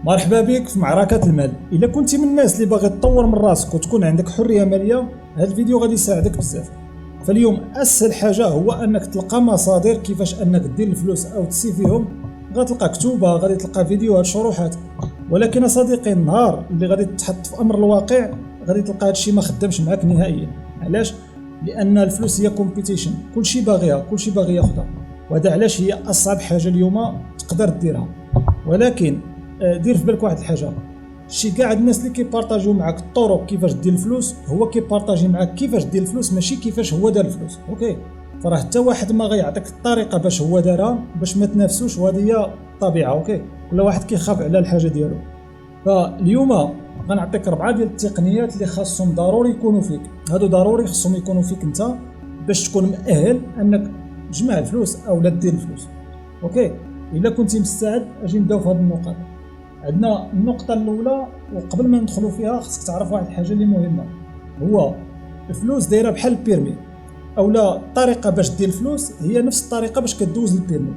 مرحبا بك في معركة المال. إلا كنتي من الناس اللي باغي تطور من راسك وتكون عندك حرية مالية، هذا الفيديو غادي يساعدك بزاف. فاليوم أسهل حاجة هو أنك تلقى مصادر كيفاش أنك دير الفلوس أو تسي فيهم. غتلقى كتوبة، غادي تلقى فيديوهات، شروحات. ولكن صديقي النهار اللي غادي تحط في أمر الواقع غادي تلقى هادشي ما خدامش معاك نهائيا. علاش؟ لأن الفلوس هي كومبيتيشن، كلشي باغيها، كلشي باغي ياخدها، وهذا علاش هي أصعب حاجة اليوم تقدر ديرها. ولكن دير في بالك واحد الحاجه، شي كاع الناس اللي كيبارطاجيو معاك الطرق كيفاش دير الفلوس هو كيبارطاجي معاك كيفاش دير الفلوس، ماشي كيفاش هو دار الفلوس. اوكي، فراه حتى واحد ما غيعطيك الطريقه باش هو دارها باش ما تنافسوش، وهذه هي الطبيعه. اوكي، كل واحد كيخاف على الحاجه ديالو. فاليوم غنعطيك 4 ديال التقنيات اللي خاصهم ضروري يكونوا فيك. هادو ضروري خصهم يكونوا فيك انت باش تكون مؤهل انك تجمع الفلوس او لا دير الفلوس. اوكي، الا كنتي مستعد اجي نبداو في هاد النقط. عندنا النقطة الأولى، وقبل ما ندخلوا فيها خصك تعرف واحد الحاجة اللي مهمة، هو الفلوس دايرة بحال البيرمي، أو لا الطريقة باش دير الفلوس هي نفس الطريقة باش كدوز البيرمي.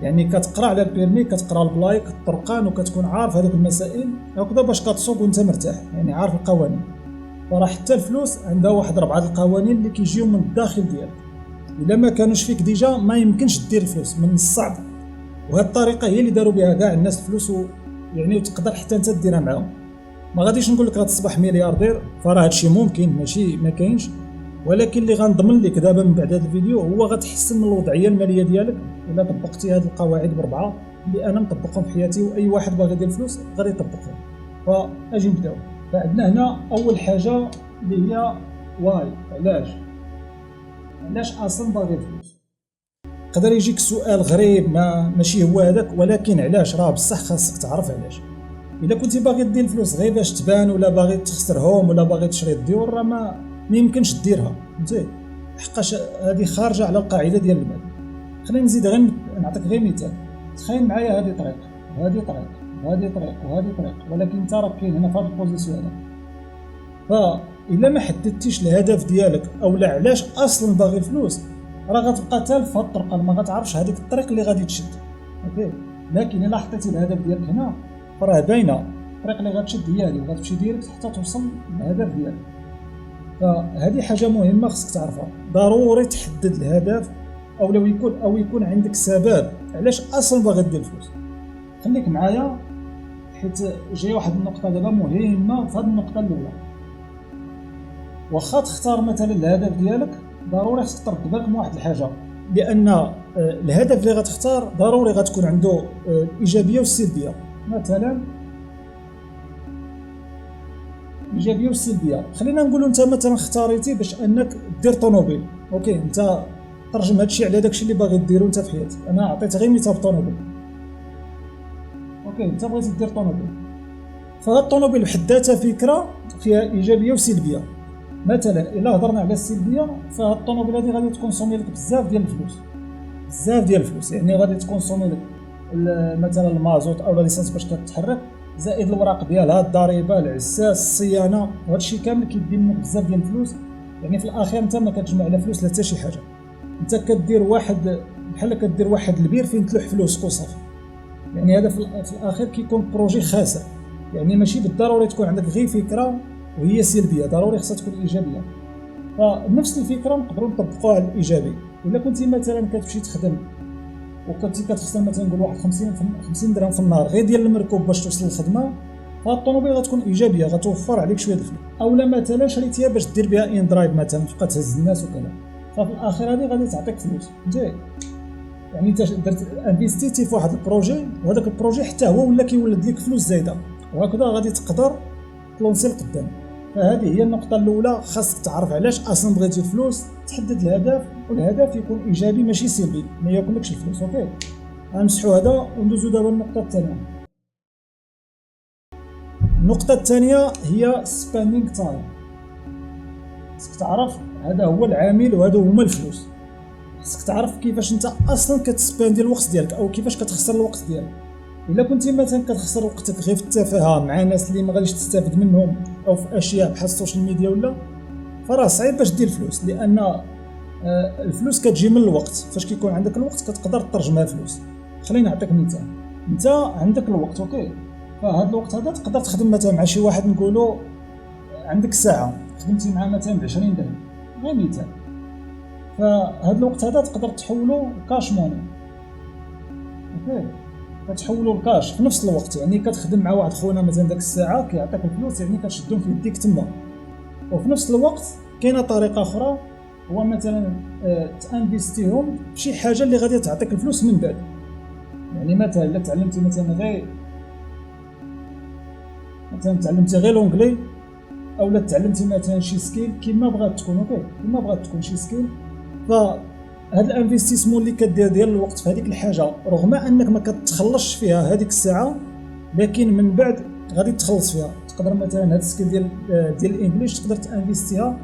يعني كتقرا على البيرمي، كتقرا البلايك الطرقان وكتكون عارف هذوك المسائل هكذا باش كتسوق وانت مرتاح، يعني عارف القوانين. فراه حتى الفلوس عندها واحد 4 القوانين اللي كيجيو من الداخل ديالك. إلا ما كانوش فيك ديجا ما يمكنش دير الفلوس، من الصعب. وهذه الطريقة هي اللي داروا بها كاع الناس الفلوس، يعني وتقدر حتى انت ديرها معاهم. ما غاديش نقول لك غتصبح ملياردير، فراه هادشي ممكن، ماشي ما كاينش. ولكن اللي غنضمن لك دابا من بعد هذا الفيديو هو غتحسن من الوضعيه الماليه ديالك الا طبقتي هذه القواعد ب4 اللي انا مطبقهم في حياتي، واي واحد باغي يدير الفلوس غادي يطبقهم. فاجي نبداو. فعندنا هنا اول حاجه اللي هي واي. علاش اصلا باغي الفلوس؟ قدر يجيك سؤال غريب، ماشي هو هذاك، ولكن علاش؟ راه بصح خاصك تعرف علاش. الا كنتي باغي دير الفلوس غير باش تبان، ولا باغي تخسرهم، ولا باغي تشري الديور، راه ما يمكنش ديرها، فهمتي؟ حقاش هذه خارجه على القاعده ديال المال. خلينا نزيد غير نعطيك غير مثال. تخيل معايا هذه طريق، هذه طريق، وهذه طريق، وهذه طريق، ولكن انت راك كاين هنا في هذا البوزيسيون هذا. فالا ما حددتيش الهدف ديالك او لا علاش اصلا باغي الفلوس، راه غتبقى تالف في هاد الطرق، ما غتعرفش هذيك الطريق اللي غادي تشد. اوكي، لكن الا حطيتي الهدف ديالك هنا فراه باينه الطريق اللي غتشد هي هذه، وغتمشي ديريكت حتى توصل للهدف ديالك. فهذه حاجه مهمه خصك تعرفها، ضروري تحدد الهدف، او يكون عندك سبب علاش اصلا باغي دير الفلوس. خليك معايا حيت جاي واحد النقطه دابا مهمه في هذه النقطه الاولى. واخا تختار مثلا الهدف ديالك، ضروري خصك ترد بالك من واحد الحاجه، لان الهدف اللي غتختار ضروري غتكون عنده الايجابيه والسلبيه. مثلا الايجابيه والسلبيه، خلينا نقولوا انت مثلا اختاريتي باش انك دير طوموبيل. اوكي، انت ترجم هادشي على داكشي اللي باغي ديرو انت في حياتك. انا عطيت غير مثال طوموبيل. اوكي، انت بغيتي دير طوموبيل، فهاد الطوموبيل بحد ذاتها فكره فيها ايجابيه وسلبيه. مثلا الا هضرنا على السلبيه، فهاد الطوموبيل هادي غادي تكونسومي لك بزاف ديال الفلوس، يعني غادي تكونسومي لك مثلا المازوت او ليسانس باش كتحرك، زائد الوراق ديالها، الضريبه، العساس، الصيانه، وهادشي كامل كيدي منك بزاف ديال الفلوس. يعني في الاخير انت ما كتجمع لا فلوس لا حتى شي حاجه، انت كدير واحد بحال كدير واحد البير فين تلوح فلوسك وصافي. يعني هذا في الاخير كيكون بروجي خاسر. يعني ماشي بالضروري تكون عندك غير فكره وهي سلبيه، ضروري خصها تكون ايجابيه. فنفس الفكره نقدروا نطبقوها على الايجابي. الا كنتي مثلا كتمشي تخدم وكنتي كتخسر مثلا نقول واحد 50 درهم في النهار غير ديال المركوب باش توصل للخدمه، فهاد الطوموبيل غتكون ايجابيه، غتوفر عليك شويه الفلوس. اولا مثلا شريتيها باش دير بها ان درايف مثلا، تبقى تهز الناس وكذا، ففي الاخير هذه غادي تعطيك فلوس، فهمتي؟ يعني انت درت انفيستيتي في واحد البروجي، وهذاك البروجي حتى هو ولا كيولد لك فلوس زايده، وهكذا غادي تقدر تلونسي لقدام. فهذه هي النقطه الاولى، خاصك تعرف علاش اصلا بغيتي الفلوس، تحدد الهدف، والهدف يكون ايجابي ماشي سلبي، ما ياكلكش الفلوس. اوكي، غنمسحوا هذا وندوزو دابا النقطه الثانيه. النقطه الثانيه هي سبيندينغ تايم. خاصك تعرف هذا هو العامل وهذا هما الفلوس. خاصك تعرف كيفاش انت اصلا كتسباندي الوقت ديالك، او كيفاش كتخسر الوقت ديالك. الا كنتي مثلا كتخسر وقتك غير في التفاهه مع ناس اللي ما غاديش تستافد منهم، او في اشياء بحال السوشيال ميديا ولا، فراه صعيب باش دير الفلوس، لان الفلوس كتجي من الوقت. فاش كيكون عندك الوقت كتقدر تترجمها فلوس. خليني نعطيك مثال. انت عندك الوقت، اوكي، فهاد الوقت هذا تقدر تخدم مثلا مع شي واحد، نقولوا عندك ساعه خدمتي معاه مثلا ب 20 درهم غير مثال، فهاد الوقت هذا تقدر تحولو كاش موني. اوكي، كتحولو الكاش في نفس الوقت، يعني كتخدم مع واحد خونا مثلا داك الساعه كيعطيك الفلوس، يعني كتشدهم في يديك تما. وفي نفس الوقت كاينه طريقه اخرى، هو مثلا تانفيستيهم بشي حاجه اللي غادي تعطيك الفلوس من بعد. يعني مثلا الا تعلمتي مثلا غير لونجلي، او لا تعلمتي مثلا شي سكيل كيما بغات تكون، اوكي كيما بغات تكون شي سكيل، فهاد الانفستيسمون اللي كدير ديال الوقت في هذيك الحاجه، رغم انك ما كتخلصش فيها هذيك الساعه، لكن من بعد غادي تخلص فيها. تقدر مثلا هاد السكيل ديال الانجليش تقدر تانفيستيها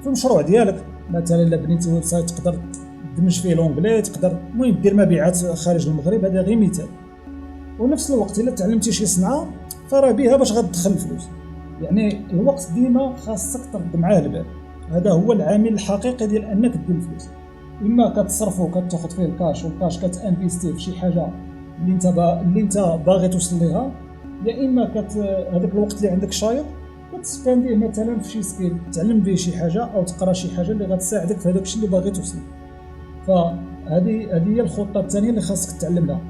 في المشروع ديالك، مثلا الا بنيتي ويب سايت تقدر تدمج فيه لونجلي، تقدر المهم دير مبيعات خارج المغرب، هذا غير مثال. ونفس الوقت الا تعلمتي شي صنعه فراه بها باش غتدخل الفلوس. يعني الوقت ديما خاصك ترد معاه البال، هذا هو العامل الحقيقي ديال انك دير الفلوس. اما كتصرفو كتاخذ فيه الكاش، والكاش كتانفيستيه في شي حاجه اللي انت باغي توصل ليها، يا اما هذاك الوقت اللي عندك شايط كتسبانديه مثلا في شي سكيل، تعلم به شي حاجه او تقرا شي حاجه اللي غتساعدك في هذاك الشيء اللي باغي توصل. فهذه هي الخطه الثانيه اللي خاصك تتعلم لها.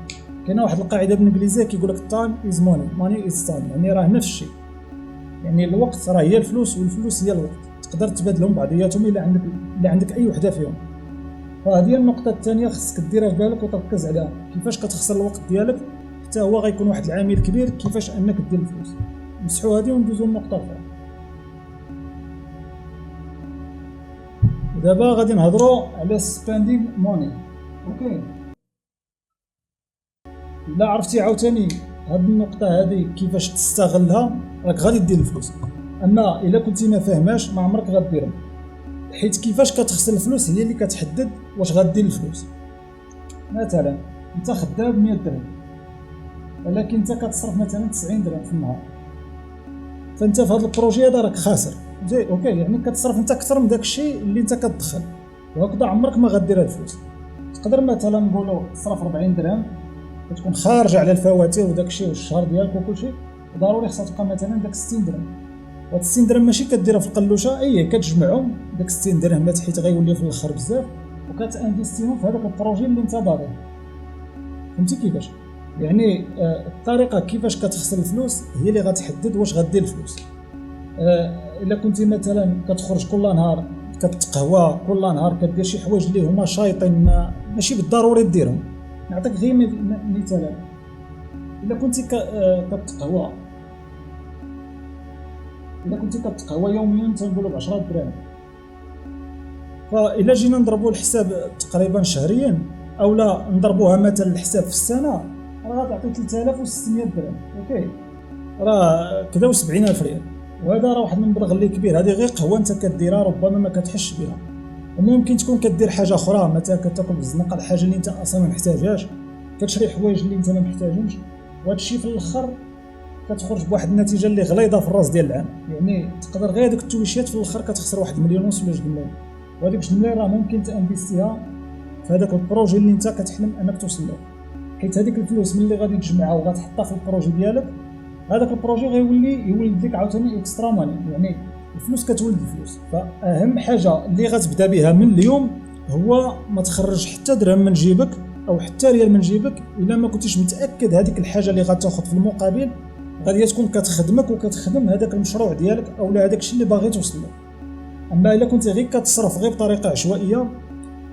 كاينه واحد القاعده بالانجليزيه كيقول لك تايم از ماني، ماني از تايم، يعني راه نفس الشيء. يعني الوقت راه هي الفلوس، والفلوس هي الوقت، تقدر تبادلهم بعضياتهم الا عندك اي وحده فيهم. فهذه النقطه الثانيه خاصك ديرها في بالك وتركز عليها، كيفاش كتخسر الوقت ديالك حتى هو غيكون واحد العامل كبير كيفاش انك دير الفلوس. نمسحوا هذه وندوزو للنقطه اخرى. دابا غادي نهضروا على سباندينغ موني. اوكي، الا عرفتي عاوتاني هاد النقطه هذه كيفاش تستغلها راك غادي دير الفلوس. اما الا كنتي ما فاهماش ما عمرك غديرهم، حيت كيفاش كتخسر الفلوس هي اللي كتحدد واش غدير الفلوس. مثلا انت خدام 100 درهم، ولكن انت كتصرف مثلا 90 درهم في النهار، فانت في هذا البروجي هذا راك خاسر. زي اوكي، يعني كتصرف انت اكثر من داك الشيء اللي انت كتدخل، وهكذا عمرك ما غدير هاد الفلوس. تقدر مثلا نقولوا تصرف 40 درهم، كتكون خارجه على الفواتير وداك الشيء والشهر ديالك وكل شيء، ضروري خصها تبقى مثلا داك 60 درهم. وهاد 60 درهم ماشي كديرها في القلوشه، كتجمعهم داك 60 درهم حيت غيوليو في الاخر بزاف، وكتانفيستيهم في هذاك البروجي اللي انت باغي. فهمتي كيفاش؟ يعني الطريقه كيفاش كتخسر الفلوس هي اللي غتحدد واش غدير الفلوس. الا كنتي مثلا كتخرج كل نهار كتقهوى، كل نهار كدير شي حوايج اللي هما شايطين ماشي بالضروري ديرهم. نعطيك غير مثال، الا كنتي كتقهوى يوميا تنقولوا ب 10 دراهم، فالا جينا نضربوا الحساب تقريبا شهريا او لا نضربوها مثلا الحساب في السنه، راه غتعطي 3600 درهم. اوكي، راه كدا و70000 ريال، وهذا راه واحد المبلغ اللي كبير. هذه غير قهوه انت كديرها ربما ما كتحش بها، وممكن تكون كدير حاجه اخرى، مثلا كتاكل بالزنقه الحاجه اللي انت اصلا ما محتاجهاش، كتشري حوايج اللي انت ما محتاجهمش، وهذا الشيء في الاخر كتخرج بواحد النتيجه اللي غليظه في الراس ديال العام. يعني تقدر غير هذوك التويشات في الاخر كتخسر 1.5 مليون ولا 2 مليون، وهذيك 2 مليون راه ممكن تانفيستيها في هذاك البروجي اللي انت كتحلم انك توصل له، حيت هذيك الفلوس ملي غادي تجمعها وغتحطها في البروجي ديالك، هذاك البروجي غيولي يولد لك عاوتاني اكسترا ماني. يعني الفلوس كتولد الفلوس. فاهم حاجه اللي غتبدا بها من اليوم هو ما تخرج حتى درهم من جيبك او حتى ريال من جيبك الا ما كنتيش متاكد هذيك الحاجه اللي غتاخذ في المقابل غادي تكون كتخدمك وكتخدم هذاك المشروع ديالك او لا هذاك الشيء اللي باغي توصل له. اما الا كنت غير كتصرف غير بطريقه عشوائيه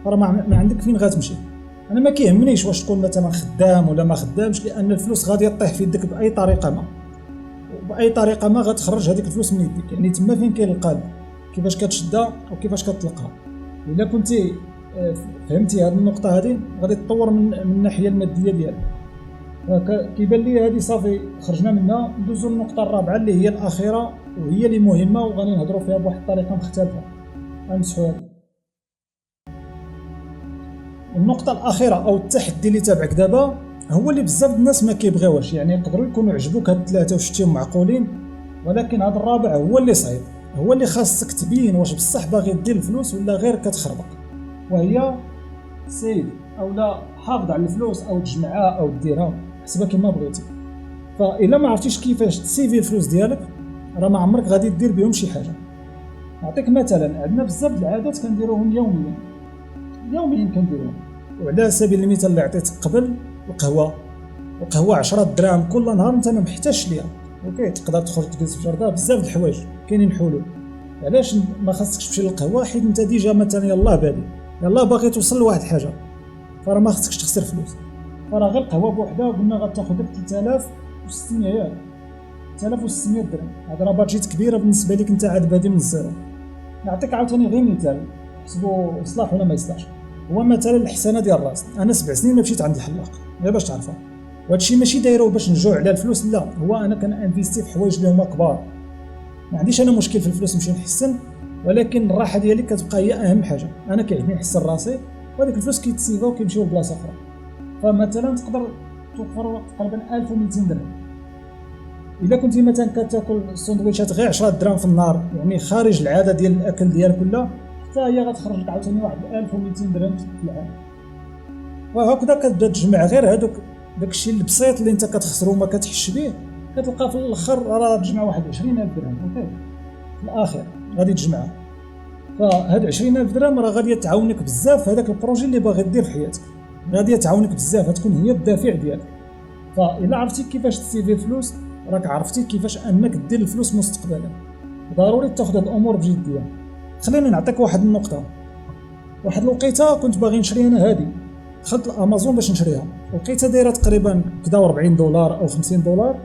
راه ما عندك فين غتمشي. انا ما كيهمنيش واش تكون مثلا خدام ولا ما خدامش، لان الفلوس غادي طيح في يدك باي طريقه ما، وباي طريقه ما غتخرج هذيك الفلوس من يدك. يعني تما فين كاين القلب، كيفاش كتشدها وكيفاش كتطلقها. الا كنتي فهمتي هذه النقطه هذه غادي تطور من الناحيه الماديه ديالك. كيبان لي هذه صافي خرجنا منها. ندوزو للنقطه الرابعه اللي هي الاخيره وهي اللي مهمه وغادي نهضروا فيها بواحد الطريقه مختلفه. غنمسحوا هذه النقطه الاخيره او التحدي اللي تابعك دابا، هو اللي بزاف الناس ما كيبغيوش. يعني يقدروا يكونوا عجبوك هاد الثلاثه وشتيهم معقولين، ولكن هذا الرابع هو اللي صعيب، هو اللي خاصك تبين واش بصح باغي دير الفلوس ولا غير كتخربق. وهي سيد او لا حافظ على الفلوس او تجمعها او ديرها حسبها كما بغيتي. فإلا ما عرفتيش كيفاش تسيفي الفلوس ديالك راه ما عمرك غادي دير بهم شي حاجه. نعطيك مثلا، عندنا بزاف د العادات كنديروهم يوميا كنديروهم. وعلى سبيل المثال اللي عطيتك قبل، القهوه 10 دراهم كل نهار انت ما محتاجش ليها. اوكي، تقدر تخرج تجلس في جردة، بزاف د الحوايج كاينين حلول. علاش ما خاصكش تمشي للقهوه؟ حيت انت ديجا مثلا يلاه باغي توصل لواحد الحاجه، فراه ما خاصكش تخسر فلوس. فراه غير القهوه بوحدها قلنا غتاخذ لك 3600 درهم. هذا راه بادجيت كبيره بالنسبه لك انت عاد بادي من الزيرو. نعطيك عاوتاني غير مثال حسبوا يصلح ولا ما يصلحش. هو مثلا الحسنه ديال الراس، انا 7 سنين ما مشيت عند الحلاق غير باش تعرفها. وهذا الشيء ماشي دايره باش نجوع على الفلوس، لا، هو انا كنانفيستي في حوايج اللي هما كبار. ما عنديش انا مشكل في الفلوس نمشي نحسن، ولكن الراحه ديالي كتبقى هي اهم حاجه. انا كيعجبني نحسن راسي، وهذيك الفلوس كيتسيفاو وكيمشيو لبلاصه اخرى. فمثلا تقدر توفر تقريبا 1200 درهم. الا كنتي مثلا كتاكل السندويشات غير 10 دراهم في النهار، يعني خارج العاده ديال الاكل ديالك كلها، حتى هي غتخرج لك عاوتاني واحد 1200 درهم في العام. وهكذا كتبدا تجمع غير هذوك داكشي البسيط اللي انت كتخسرو وما كتحش به، كتلقى في الاخر راه تجمع واحد 20000 درهم. اوكي، في الاخر غادي تجمعها. فهاد 20000 درهم راه غادي تعاونك بزاف في هذاك البروجي اللي باغي دير في حياتك، غادي تعاونك بزاف، غتكون هي الدافع ديالك. فإلا عرفتي كيفاش تسيفي الفلوس راك عرفتي كيفاش انك دير الفلوس مستقبلا. ضروري تاخذ هاد الامور بجديه. خليني نعطيك واحد النقطه. واحد الوقيته كنت باغي نشري انا هادي، دخلت الامازون باش نشريها، لقيتها دايره تقريبا كدا 40 دولار او 50 دولار،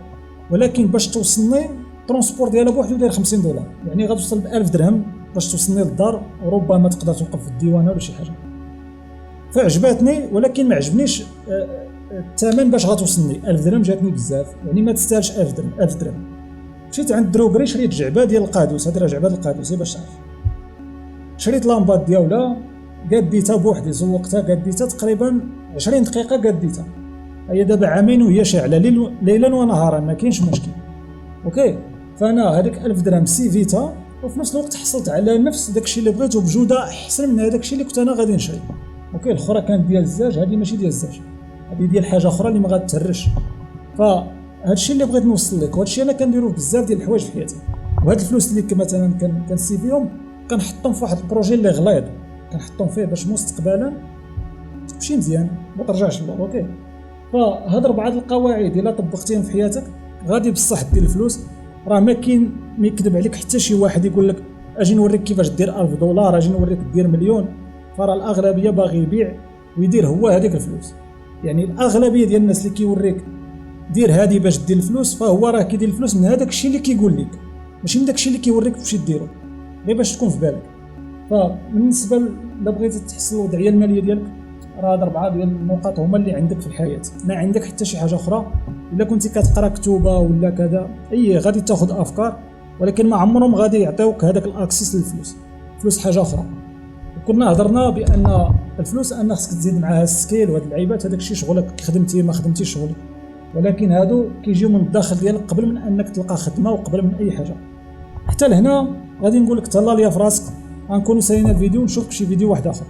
ولكن باش توصلني الترونسبور ديالها بوحدو داير 50 دولار، يعني غتوصل ب 1000 درهم باش توصلني للدار، وربما تقدر توقف في الديوانه ولا شي حاجه. فعجباتني، ولكن ما عجبنيش الثمن باش غتوصلني. 1000 درهم جاتني بزاف، يعني ما تستاهلش 1000 درهم. 1000 درهم مشيت عند دروغري شريت جعبه ديال القادوس، هاد راه جعبه القادوس باش تعرف. شريت لامبات ديالها، قديتها بوحدي، زوقتها قديتها تقريبا 20 دقيقه قديتها. هي دابا عامين وهي شاعله ليلا ونهارا، ما كاينش مشكل. اوكي، فانا هذيك 1000 درهم سيفيتها، وفي نفس الوقت حصلت على نفس داكشي اللي بغيتو بجوده احسن من هذاك الشيء اللي كنت انا غادي نشري. اوكي، الاخرى كانت ديال الزاج، هذه ماشي ديال الزاج، هذه ديال حاجه اخرى اللي ما غاتهرش. فهاد الشيء اللي بغيت نوصل لك، وهذا الشيء انا كنديرو بزاف ديال الحوايج في حياتي. وهاد الفلوس اللي مثلا كنسيفيهم كنحطهم في واحد البروجي اللي غليظ، كنحطهم فيه باش مستقبلا تمشي مزيان ما ترجعش للور. اوكي، فهاد 4 القواعد الا طبقتيهم في حياتك غادي بصح دير الفلوس. راه ما كاين ما يكذب عليك حتى شي واحد يقول لك اجي نوريك كيفاش دير 1000 دولار، اجي نوريك دير مليون. فراه الاغلبيه باغي يبيع ويدير هو هذيك الفلوس. يعني الاغلبيه ديال الناس اللي كيوريك دير هادي باش دير الفلوس، فهو راه كيدير الفلوس من هذاك الشيء اللي كيقول لك، ماشي من داك الشيء اللي كيوريك تمشي ديرو، غير باش تكون في بالك. فبالنسبه الا بغيتي تحسن الوضعيه الماليه ديالك، راه هاد 4 ديال النقاط هما اللي عندك في الحياه، ما عندك حتى شي حاجه اخرى. الا كنتي كتقرا كتوبه ولا كذا، غادي تاخذ افكار، ولكن ما عمرهم غادي يعطيوك هذاك الاكسس للفلوس. الفلوس حاجه اخرى. كنا هضرنا بان الفلوس ان خصك تزيد معها السكيل وهاد اللعيبات، هذاك الشيء شغلك، خدمتي ما خدمتيش شغلك، ولكن هادو كيجيو من الداخل ديالك قبل من انك تلقى خدمه وقبل من اي حاجه. حتى لهنا غادي نقول لك تهلا ليا في راسك، غنكونوا سالينا الفيديو، نشوفك شي فيديو واحد اخر.